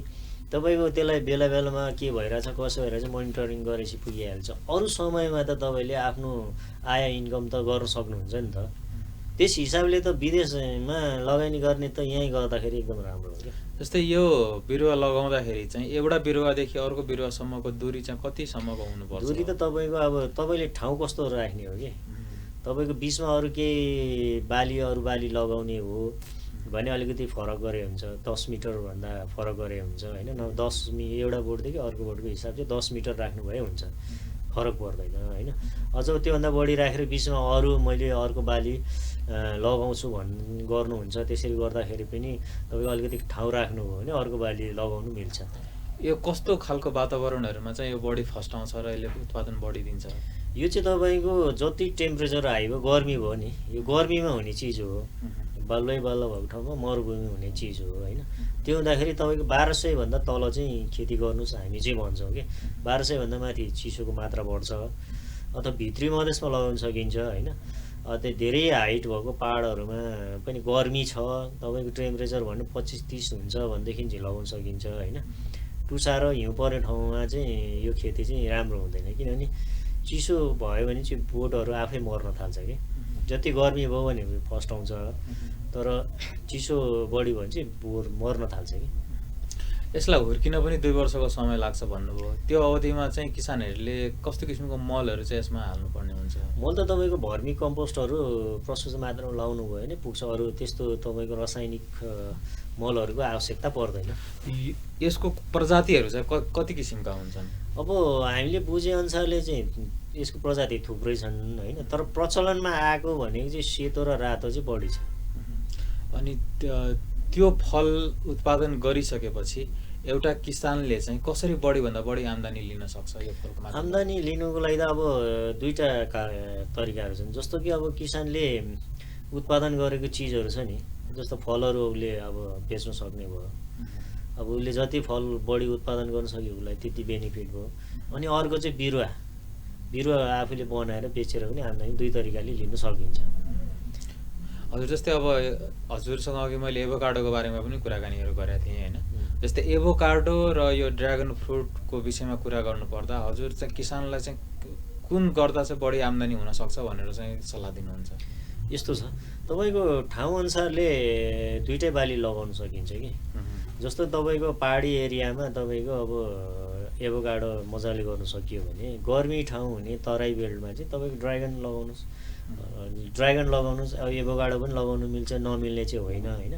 S2: तपाईँको त्यसलाई बेला बेलामा के भइरहेछ कसो भइरहेछ मोनिटरिङ गरेपछि पुगिहाल्छ। अरू समयमा त तपाईँले आफ्नो आय इन्कम त गर्न सक्नुहुन्छ नि त। त्यस हिसाबले त विदेशमा लगानी गर्ने त यहीँ गर्दाखेरि एकदम राम्रो हो क्या।
S1: जस्तै यो बिरुवा लगाउँदाखेरि चाहिँ एउटा बिरुवादेखि अर्को बिरुवासम्मको दूरी चाहिँ कतिसम्मको हुनुपर्छ?
S2: दूरी त तपाईँको अब तपाईँले ठाउँ कस्तो राख्ने हो कि। तपाईँको बिचमा अरू केही बाली अरू बाली लगाउने हो भने अलिकति फरक गरे हुन्छ, 10 मिटरभन्दा फरक गरे हुन्छ होइन। एउटा बोटदेखि अर्को बोटको हिसाब चाहिँ 10 मिटर राख्नुभए हुन्छ, फरक पर्दैन होइन। अझ त्योभन्दा बढी राखेर बिचमा अरू मैले अर्को बाली लगाउँछु गर्नुहुन्छ, त्यसरी गर्दाखेरि पनि तपाईँको अलिकति ठाउँ राख्नुभयो भने अर्को बाली लगाउनु मिल्छ।
S1: यो कस्तो खालको वातावरणहरूमा चाहिँ यो बढी फस्टाउँछ र यसले उत्पादन बढी दिन्छ?
S2: यो चाहिँ तपाईँको जति टेम्परेचर हाई भयो, गर्मी भयो नि, यो गर्मीमा हुने चिज हो। बल्लै बल्ल भएको ठाउँमा मरुभूमि हुने चिज हो होइन। त्यो हुँदाखेरि तपाईँको 1200 भन्दा तल चाहिँ खेती गर्नुहोस् हामी चाहिँ भन्छौँ कि। 1200 भन्दा माथि चिसोको मात्रा बढ्छ अथवा भित्री मधेसमा लगाउन सकिन्छ होइन। त्यो धेरै हाइट भएको पाहाडहरूमा पनि गर्मी छ, तपाईँको टेम्परेचर भन्नु 25-30 हुन्छ भनेदेखि चाहिँ लगाउन सकिन्छ होइन। टुसा र हिउँ पर्ने ठाउँमा चाहिँ यो खेती चाहिँ राम्रो हुँदैन, किनभने चिसो भयो भने चाहिँ बोटहरू आफै मर्न थाल्छ कि। जति गर्मी भयो भने फर्स्ट आउँछ, तर चिसो बढी भयो भने चाहिँ बोट मर्न थाल्छ कि।
S1: यसलाई हुर्किन पनि 2 वर्षको समय लाग्छ भन्नुभयो। त्यो अवधिमा चाहिँ किसानहरूले कस्तो किसिमको मलहरू चाहिँ यसमा हाल्नुपर्ने हुन्छ?
S2: मल त तपाईँको भर्मी कम्पोस्टहरू प्रशस्त मात्रामा लाउनु भयो भने पुग्छ। अरू त्यस्तो तपाईँको रासायनिक मलहरूको आवश्यकता पर्दैन।
S1: यसको प्रजातिहरू चाहिँ कति किसिमका हुन्छन्?
S2: अब हामीले बुझेअनुसारले चाहिँ यसको प्रजाति थुप्रै छन् होइन। तर प्रचलनमा आएको भनेको चाहिँ सेतो र रातो चाहिँ बढी छ।
S1: अनि त्यो फल उत्पादन गरिसकेपछि एउटा किसानले चाहिँ कसरी बढीभन्दा बढी आम्दानी लिन सक्छ यो फलको माध्यमबाट?
S2: आम्दानी लिनुको लागि त अब दुईटा तरिकाहरू छन्। जस्तो कि अब किसानले उत्पादन गरेको चिजहरू छ नि, जस्तो फलहरू उसले अब बेच्न सक्ने भयो। अब उसले जति फल बढी उत्पादन गर्न सक्यो उसलाई त्यति बेनिफिट भयो। अनि अर्को चाहिँ बिरुवा आफूले बनाएर बेचेर पनि आम्दानी दुई तरिकाले लिन सकिन्छ।
S1: हजुर, जस्तै अब हजुरसँग अघि मैले एभोकाडोको बारेमा पनि कुराकानीहरू गरेका थिएँ होइन। जस्तै एभोकाडो र यो ड्र्यागन फ्रुटको विषयमा कुरा गर्नुपर्दा हजुर चाहिँ किसानलाई चाहिँ कुन गर्दा चाहिँ बढी आम्दानी हुनसक्छ भनेर चाहिँ सल्लाह दिनुहुन्छ?
S2: यस्तो छ, तपाईँको ठाउँ अनुसारले दुईटै बाली लगाउन सकिन्छ कि। जस्तो तपाईँको पहाडी एरियामा तपाईँको अब एभोकाडो मजाले गर्नु सकियो भने गर्मी ठाउँ हुने तराई बेल्टमा चाहिँ तपाईँको ड्र्यागन लगाउनुहोस्। अब एभोकाडो पनि लगाउनु मिल्छ, नमिल्ने चाहिँ होइन होइन।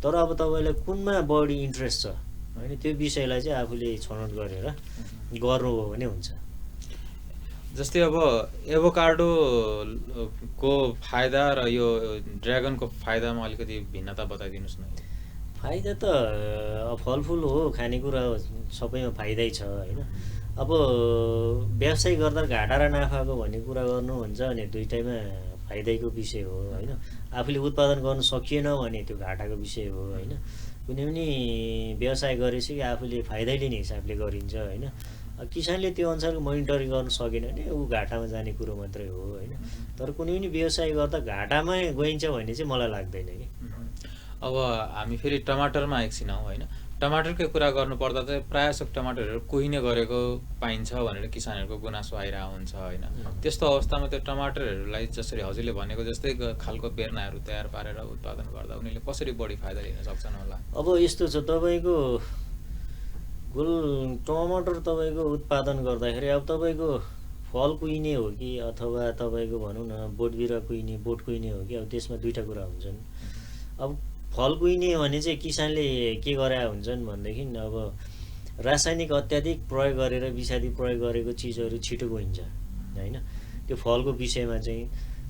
S2: तर अब तपाईँलाई कुनमा बढी इन्ट्रेस्ट छ होइन, त्यो विषयलाई चाहिँ आफूले छनौट गरेर गर्नुभयो भने हुन्छ।
S1: जस्तै अब एभोकाडोको फाइदा र यो ड्र्यागनको फाइदामा अलिकति भिन्नता बताइदिनुहोस् न।
S2: फाइदा त फलफुल हो, खानेकुरा हो, सबैमा फाइदै छ होइन। अब व्यवसाय गर्दा घाटा र नाफाको भन्ने कुरा गर्नुहुन्छ भने दुईटैमा फाइदैको विषय हो होइन। आफूले उत्पादन गर्न सकिएन भने त्यो घाटाको विषय हो होइन। कुनै पनि व्यवसाय गरेपछि आफूले फाइदै लिने हिसाबले गरिन्छ होइन। किसानले त्यो अनुसारको मोनिटरिङ गर्न सकेन भने ऊ घाटामा जाने कुरो मात्रै हो होइन। तर कुनै पनि व्यवसाय गर्दा घाटामै गइन्छ भन्ने चाहिँ मलाई लाग्दैन कि।
S1: अब हामी फेरि टमाटरमा एकछिन हौँ होइन। टमाटरकै कुरा गर्नुपर्दा चाहिँ प्रायः जसो टमाटरहरू कुहिने गरेको पाइन्छ भनेर किसानहरूको गुनासो आइरहेको हुन्छ होइन। त्यस्तो अवस्थामा त्यो टमाटरहरूलाई जसरी हजुरले भनेको जस्तै खालको बेर्नाहरू तयार पारेर उत्पादन गर्दा उनीहरूले कसरी बढी फाइदा लिन सक्छन् होला?
S2: अब यस्तो छ, तपाईँको टमाटर तपाईँको उत्पादन गर्दाखेरि अब तपाईँको फल कुहिने हो कि अथवा तपाईँको भनौँ न बोट कुहिने हो कि, अब त्यसमा दुईवटा कुरा हुन्छन्। अब फल कुहिने भने चाहिँ किसानले के गरे हुन्छन् भनेदेखि अब रासायनिक अत्याधिक प्रयोग गरेर विषादी प्रयोग गरेको चिजहरू छिटो कुहिन्छ होइन। त्यो फलको विषयमा चाहिँ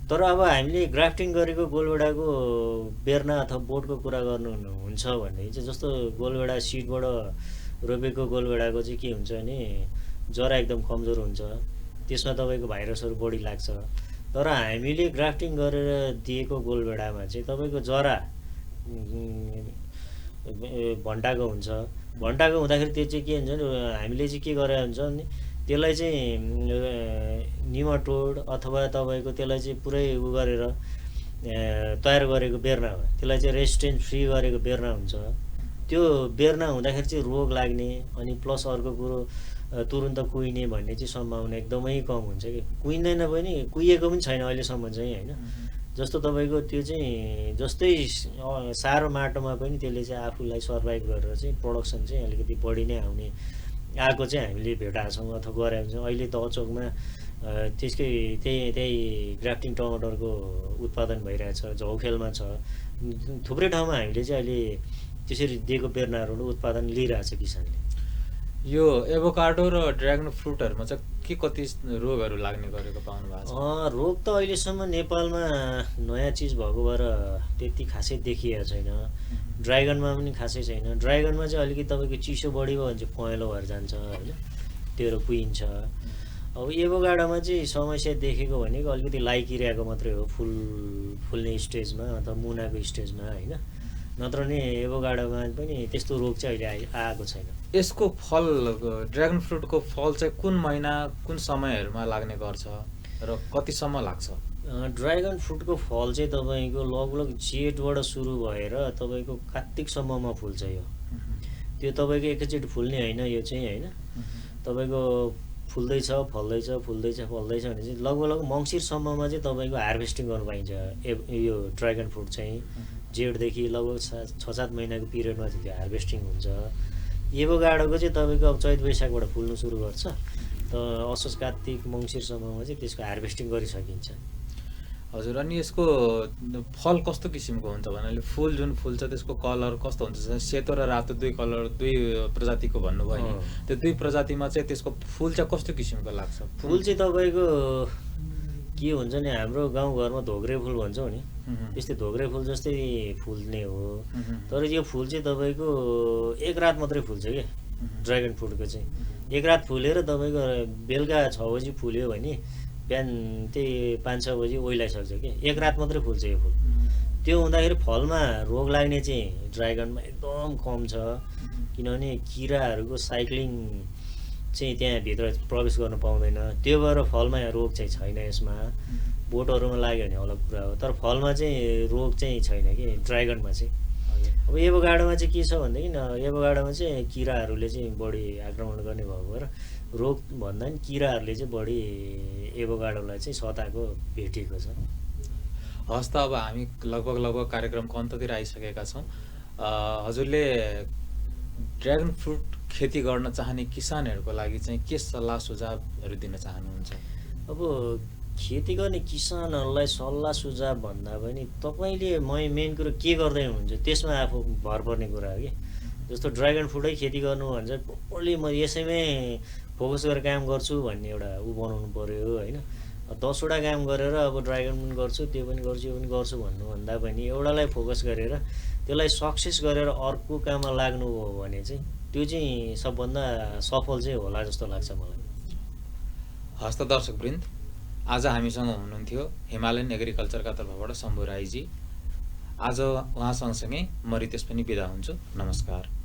S2: तर अब हामीले ग्राफ्टिङ गरेको गोलभेडाको बेर्ना अथवा बोटको कुरा गर्नुहुन्छ भने चाहिँ जस्तो गोलभेडा सिडबाट रोपेको गोलभेडाको चाहिँ के हुन्छ भने जरा एकदम कमजोर हुन्छ, त्यसमा तपाईँको भाइरसहरू बढी लाग्छ। तर हामीले ग्राफ्टिङ गरेर दिएको गोलभेडामा चाहिँ तपाईँको जरा भन्टाको हुन्छ। भन्टाको हुँदाखेरि त्यो चाहिँ के हुन्छ भने हामीले चाहिँ के गरेर हुन्छ भने त्यसलाई चाहिँ निमाटोड अथवा तपाईँको त्यसलाई चाहिँ पुरै उ गरेर तयार गरेको बेर्ना हो, त्यसलाई चाहिँ रेसिस्टेन्स फ्री गरेको बेर्ना हुन्छ। त्यो बेर्ना हुँदाखेरि चाहिँ रोग लाग्ने अनि प्लस अर्को कुरो तुरुन्त कुहिने भन्ने चाहिँ सम्भावना एकदमै कम हुन्छ कि कुहिँदैन पनि, कुहिएको पनि छैन अहिलेसम्म चाहिँ होइन। जस्तो तपाईँको त्यो चाहिँ जस्तै सारो माटोमा पनि त्यसले चाहिँ आफूलाई सर्भाइभ गरेर चाहिँ प्रोडक्सन चाहिँ अलिकति बढी नै आउने आएको चाहिँ हामीले भेटाएको छौँ अथवा गरेका छौँ। अहिले त अचोकमा त्यसकै त्यही ग्राफ्टिङ टमाटरको उत्पादन भइरहेछ, झौखेलमा छ, थुप्रै ठाउँमा हामीले चाहिँ अहिले त्यसरी दिएको बेर्नाहरू उत्पादन लिइरहेछ किसानले।
S1: यो एभोकाडो र ड्र्यागन फ्रुटहरूमा चाहिँ के कति रोगहरू लाग्ने गरेको पाउनु भएको छ?
S2: रोग त अहिलेसम्म नेपालमा नयाँ चिज भएको भएर त्यति खासै देखिएको छैन। ड्राइगनमा पनि खासै छैन। ड्राइगनमा चाहिँ अलिकति तपाईँको चिसो बढी भयो भने चाहिँ पहेँलो भएर जान्छ होइन, त्यो कुहिन्छ। अब एभोकाडोमा चाहिँ समस्या देखेको भनेको अलिकति लाइकिरहेको मात्रै हो, फुल्ने स्टेजमा अथवा मुनाको स्टेजमा होइन। नत्र नि एभोकाडोमा पनि त्यस्तो रोग चाहिँ अहिले आएको छैन।
S1: यसको फल ड्र्यागन फ्रुटको फल चाहिँ कुन महिना कुन समयहरूमा लाग्ने गर्छ र कतिसम्म लाग्छ?
S2: ड्र्यागन फ्रुटको फल चाहिँ तपाईँको लगभग जेठबाट सुरु भएर तपाईँको कार्तिकसम्ममा फुल्छ यो। त्यो तपाईँको एकैचोटि फुल्ने होइन यो चाहिँ होइन, तपाईँको फुल्दैछ फल्दैछ फुल्दैछ फल्दैछ भने चाहिँ लगभग मङ्सिरसम्ममा चाहिँ तपाईँको हार्भेस्टिङ गर्नु पाइन्छ। यो ड्र्यागन फ्रुट चाहिँ जेठदेखि लगभग 6-7 महिनाको पिरियडमा चाहिँ त्यो हार्भेस्टिङ हुन्छ। एभोकाडोको चाहिँ तपाईँको अब चैत वैशाखबाट फुल्नु सुरु गर्छ, त असोज कार्तिक मङ्सिरसम्ममा चाहिँ त्यसको हार्भेस्टिङ गरिसकिन्छ।
S1: हजुर, अनि यसको फल कस्तो किसिमको हुन्छ भन्नाले फुल जुन फुल्छ त्यसको कलर कस्तो हुन्छ? सेतो र रातो दुई कलर दुई प्रजातिको भन्नुभयो नि, त्यो दुई प्रजातिमा चाहिँ त्यसको फुल चाहिँ कस्तो किसिमको लाग्छ?
S2: फुल चाहिँ तपाईँको के हुन्छ नि, हाम्रो गाउँघरमा धोक्रे फुल भन्छौँ नि, त्यस्तै धोक्रे फुल जस्तै फुल्ने हो। तर यो फुल चाहिँ तपाईँको एक रात मात्रै फुल्छ क्या ड्र्यागन फ्रुटको चाहिँ। एक रात फुलेर तपाईँको बेलुका 6 बजी फुल्यो भने बिहान त्यही 5-6 बजी ओइलाइसक्छ कि। एक रात मात्रै फुल्छ यो फुल। त्यो हुँदाखेरि फलमा रोग लाग्ने चाहिँ ड्र्यागनमा एकदम कम छ, किनभने किराहरूको साइक्लिङ चाहिँ त्यहाँभित्र प्रवेश गर्न पाउँदैन। त्यो भएर फलमा रोग चाहिँ छैन यसमा। बोटहरूमा लाग्यो भने अलग कुरा हो, तर फलमा चाहिँ रोग चाहिँ छैन कि ड्र्यागनमा चाहिँ। अब एभोकाडोमा चाहिँ के छ भनेदेखि एभोकाडोमा चाहिँ किराहरूले चाहिँ बढी आक्रमण गर्ने भएको भएर रोग भन्दा पनि किराहरूले चाहिँ बढी एभोकाडोलाई चाहिँ सताएको भेटिएको छ।
S1: हस् त, अब हामी लगभग कार्यक्रमको अन्ततिर आइसकेका छौँ। हजुरले ड्र्यागन फ्रुट खेती गर्न चाहने किसानहरूको लागि चाहिँ के सल्लाह सुझावहरू दिन चाहनुहुन्छ?
S2: अब खेती गर्ने किसानहरूलाई सल्लाह सुझाव भन्दा पनि तपाईँले मेन कुरो के गर्दै हुनुहुन्छ त्यसमा आफू भर पर्ने कुरा हो कि। जस्तो ड्र्यागन फ्रुटै खेती गर्नु भन्छ प्रपरली म यसैमै फोकस गरेर काम गर्छु भन्ने एउटा ऊ बनाउनु पऱ्यो होइन। 10वटा काम गरेर अब ड्र्यागन पनि गर्छु, त्यो पनि गर्छु, यो पनि गर्छु भन्नुभन्दा पनि एउटालाई फोकस गरेर त्यसलाई सक्सेस गरेर अर्को काममा लाग्नु हो भने चाहिँ त्यो चाहिँ सबभन्दा सफल चाहिँ होला जस्तो लाग्छ मलाई।
S1: हस् त दर्शकवृन्द, आज हामीसँग हुनुहुन्थ्यो हिमालयन एग्रिकल्चरका तर्फबाट शम्भु राईजी। आज उहाँ सँगसँगै म रितेश पनि बिदा हुन्छु। नमस्कार।